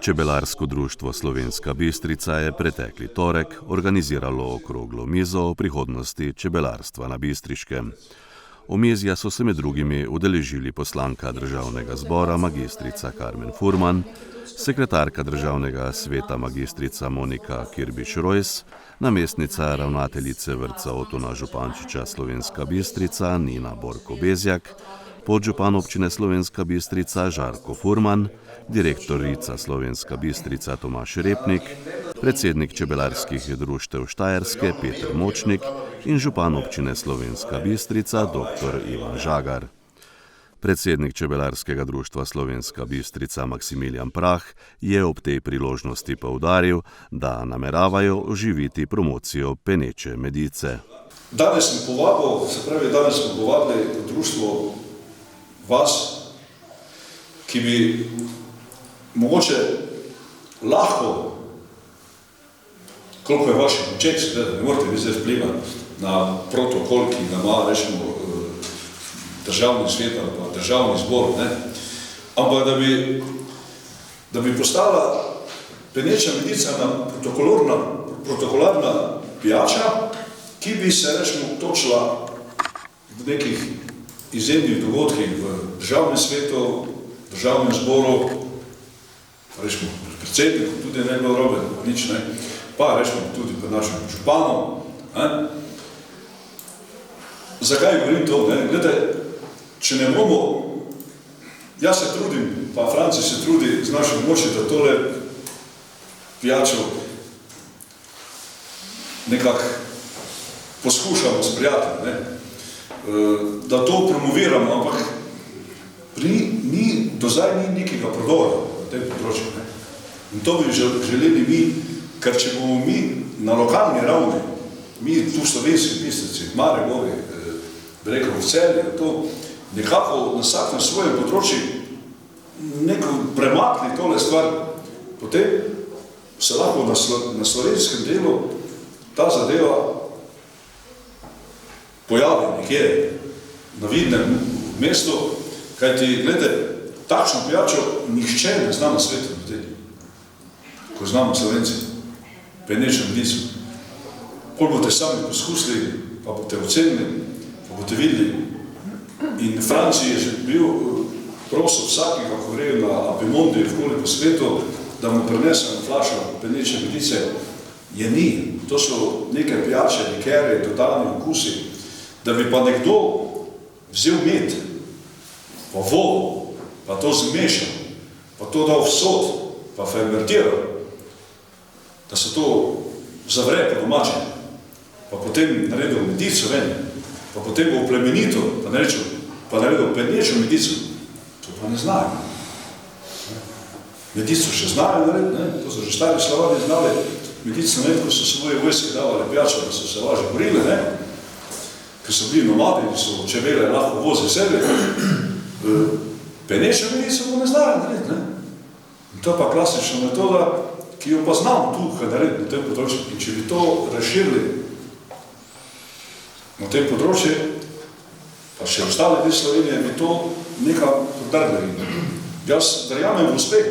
Čebelarsko društvo Slovenska Bistrica je pretekli torek organiziralo okroglo mizo o prihodnosti čebelarstva na Bistriškem. Omizja so se med drugimi udeležili poslanka Državnega zbora magistrica Karmen Furman, sekretarka Državnega sveta magistrica Monika Kirbiš-Rojs, namestnica ravnateljice vrtca Otona Župančiča Slovenska Bistrica Nina Borko-Bezjak, podžupan občine Slovenska Bistrica Žarko Furman, direktorica Slovenska Bistrica Tomaž Repnik, predsednik čebelarskih društev Štajerske Peter Močnik in župan občine Slovenska Bistrica dr. Ivan Žagar. Predsednik čebelarskega društva Slovenska Bistrica Maksimilijan Prah je ob tej priložnosti poudaril, da nameravajo oživiti promocijo peneče medice. Danes smo povabili v društvo vas, ki bi mogoče lahko, koliko je vaših močeh, ne morate vi zdaj vplivati na protokol, ki ga ima, rečemo, državni svet ali pa državni zbor, ne? Ampak da bi postala peneča medica protokolarna pijača, ki bi se, rečemo, točila v nekih izjemnih dogodkih v državnem svetu, državnem zboru, rečemo, predsedniku, tudi ne bilo robe, nič ne, pa rečemo tudi pred našim županom. Zakaj govorim to? Glede, če ne bomo, jaz se trudim, pa Franci se trudi z našim moči, da tole pijačo nekako poskušamo sprijati, da to promoviramo, ampak do zdaj ni nekega prodora na tem področju. In to bi želeli mi, ker če bomo mi na lokalni ravni, mi tu v Slovenski Bistrici, Mariboru, bi rekel v Celju, to nekako na vsak na svojem področju neko premakni tole stvar, potem se lahko na slovenskem delu ta zadeva pojavi nekje na vidnem mestu, kajti, glede, takšno pijačo nihče ne zna na svetu narediti, ko znamo Slovenci, penečo medico. Pol boste sami poskusili, pa boste ocenili, pa boste videli. In v Franciji je že bil prosil vsakega, ko gre na Apimonde vkoli po svetu, da mu prinesem flašo peneče medice, je ni. To so neke pijače, likere, dodani okusi, da bi pa nekdo vzel med, pa vodo, pa to zmešal, pa to dal v sod, pa fermentiral, da se to zavre po domače, pa potem naredil medico ven, pa potem bo plemenito, pa naredil penečo medico, to pa ne znajo. Medico še znajo narediti, to so že stari Slavani znali, medico narediti, ko so svoje vojske davali pijačo, da so se lažje borili, ker so bili nomadi, ki so čebele lahko vozi sebe, penečo medico bo ne znajo narediti. In to pa klasična metoda, ki jo pa znamo tukaj narediti na tem področju. In če bi to razširili na tem področju, pa še ostale del Slovenije, bi to nekaj prodrli. Jaz verjamem v uspeh,